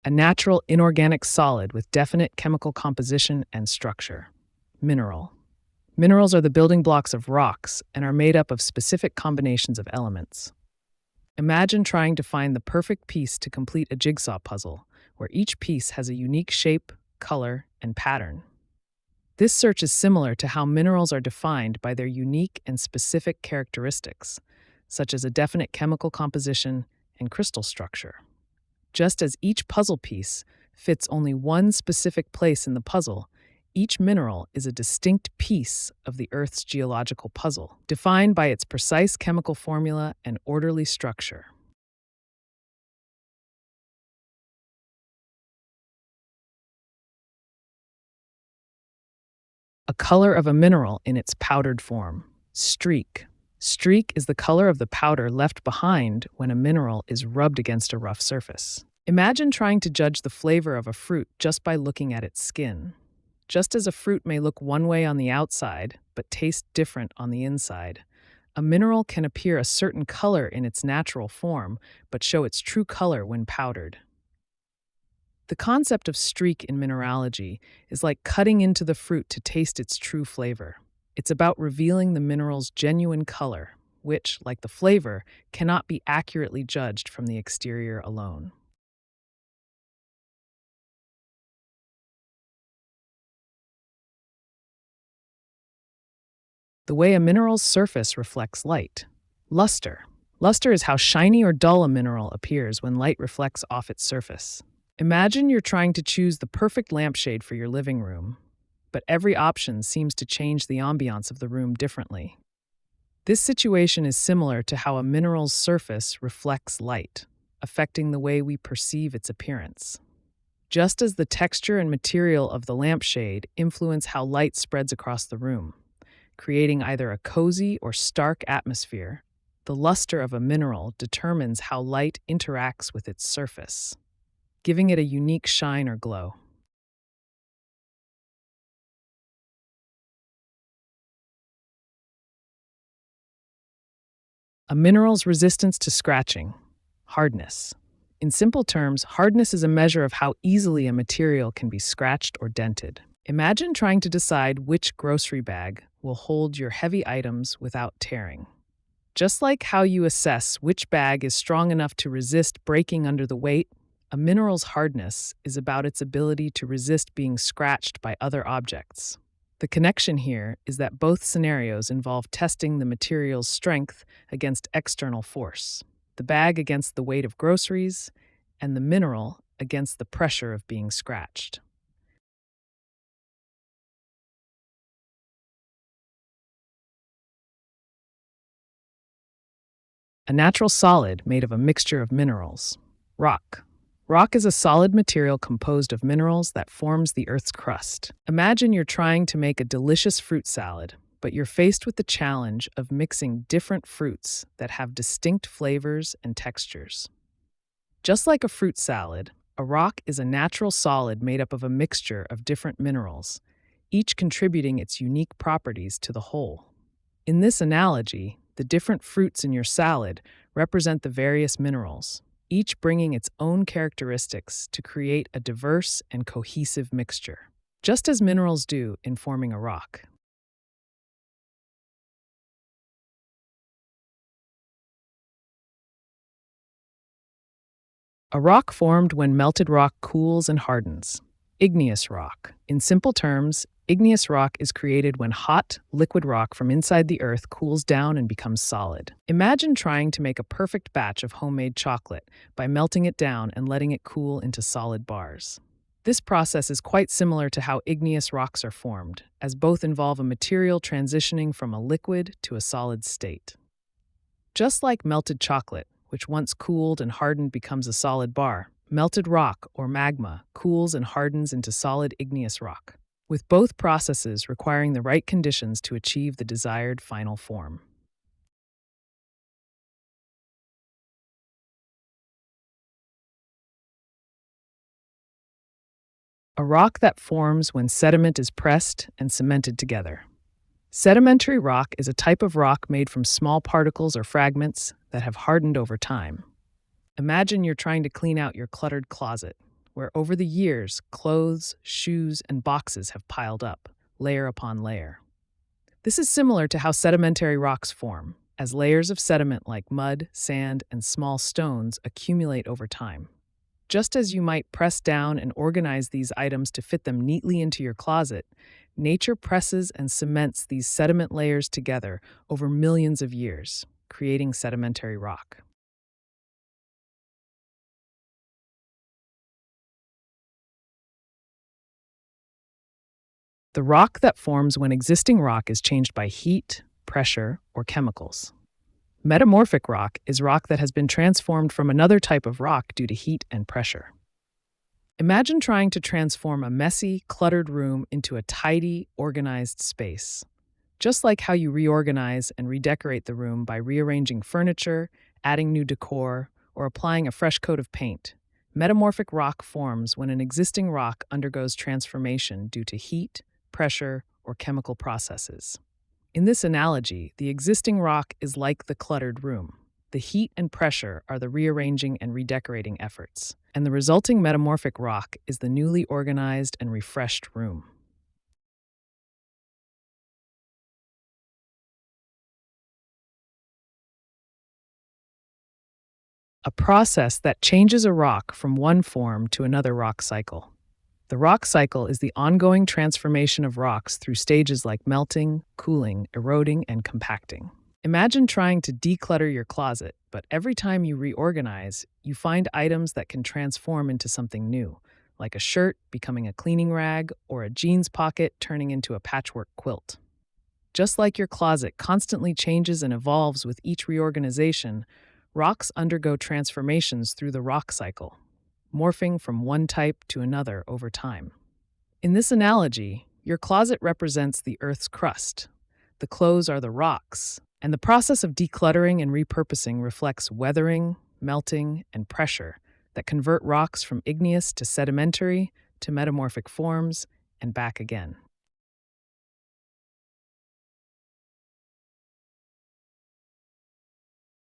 A natural inorganic solid with definite chemical composition and structure. Mineral. Minerals are the building blocks of rocks and are made up of specific combinations of elements. Imagine trying to find the perfect piece to complete a jigsaw puzzle, where each piece has a unique shape, color, and pattern. This search is similar to how minerals are defined by their unique and specific characteristics, such as a definite chemical composition and crystal structure. Just as each puzzle piece fits only one specific place in the puzzle, each mineral is a distinct piece of the Earth's geological puzzle, defined by its precise chemical formula and orderly structure. A color of a mineral in its powdered form. Streak. Streak is the color of the powder left behind when a mineral is rubbed against a rough surface. Imagine trying to judge the flavor of a fruit just by looking at its skin. Just as a fruit may look one way on the outside, but taste different on the inside, a mineral can appear a certain color in its natural form, but show its true color when powdered. The concept of streak in mineralogy is like cutting into the fruit to taste its true flavor. It's about revealing the mineral's genuine color, which, like the flavor, cannot be accurately judged from the exterior alone. The way a mineral's surface reflects light. Luster. Luster is how shiny or dull a mineral appears when light reflects off its surface. Imagine you're trying to choose the perfect lampshade for your living room, but every option seems to change the ambiance of the room differently. This situation is similar to how a mineral's surface reflects light, affecting the way we perceive its appearance. Just as the texture and material of the lampshade influence how light spreads across the room, creating either a cozy or stark atmosphere, the luster of a mineral determines how light interacts with its surface, giving it a unique shine or glow. A mineral's resistance to scratching. Hardness. In simple terms, hardness is a measure of how easily a material can be scratched or dented. Imagine trying to decide which grocery bag will hold your heavy items without tearing. Just like how you assess which bag is strong enough to resist breaking under the weight, a mineral's hardness is about its ability to resist being scratched by other objects. The connection here is that both scenarios involve testing the material's strength against external force, the bag against the weight of groceries, and the mineral against the pressure of being scratched. A natural solid made of a mixture of minerals. Rock. Rock is a solid material composed of minerals that forms the Earth's crust. Imagine you're trying to make a delicious fruit salad, but you're faced with the challenge of mixing different fruits that have distinct flavors and textures. Just like a fruit salad, a rock is a natural solid made up of a mixture of different minerals, each contributing its unique properties to the whole. In this analogy, the different fruits in your salad represent the various minerals, each bringing its own characteristics to create a diverse and cohesive mixture, just as minerals do in forming a rock. A rock formed when melted rock cools and hardens. Igneous rock. In simple terms, igneous rock is created when hot, liquid rock from inside the earth cools down and becomes solid. Imagine trying to make a perfect batch of homemade chocolate by melting it down and letting it cool into solid bars. This process is quite similar to how igneous rocks are formed, as both involve a material transitioning from a liquid to a solid state. Just like melted chocolate, which once cooled and hardened becomes a solid bar, melted rock, or magma, cools and hardens into solid igneous rock, with both processes requiring the right conditions to achieve the desired final form. A rock that forms when sediment is pressed and cemented together. Sedimentary rock is a type of rock made from small particles or fragments that have hardened over time. Imagine you're trying to clean out your cluttered closet. where over the years, clothes, shoes, and boxes have piled up, layer upon layer. This is similar to how sedimentary rocks form, as layers of sediment like mud, sand, and small stones accumulate over time. Just as you might press down and organize these items to fit them neatly into your closet, nature presses and cements these sediment layers together over millions of years, creating sedimentary rock. The rock that forms when existing rock is changed by heat, pressure, or chemicals. Metamorphic rock is rock that has been transformed from another type of rock due to heat and pressure. Imagine trying to transform a messy, cluttered room into a tidy, organized space. Just like how you reorganize and redecorate the room by rearranging furniture, adding new decor, or applying a fresh coat of paint, metamorphic rock forms when an existing rock undergoes transformation due to heat, pressure, or chemical processes. In this analogy, the existing rock is like the cluttered room. The heat and pressure are the rearranging and redecorating efforts, and the resulting metamorphic rock is the newly organized and refreshed room. A process that changes a rock from one form to another rock cycle. The rock cycle is the ongoing transformation of rocks through stages like melting, cooling, eroding, and compacting. Imagine trying to declutter your closet, but every time you reorganize, you find items that can transform into something new, like a shirt becoming a cleaning rag or a jeans pocket turning into a patchwork quilt. Just like your closet constantly changes and evolves with each reorganization, rocks undergo transformations through the rock cycle, morphing from one type to another over time. In this analogy, your closet represents the Earth's crust, the clothes are the rocks, and the process of decluttering and repurposing reflects weathering, melting, and pressure that convert rocks from igneous to sedimentary to metamorphic forms and back again.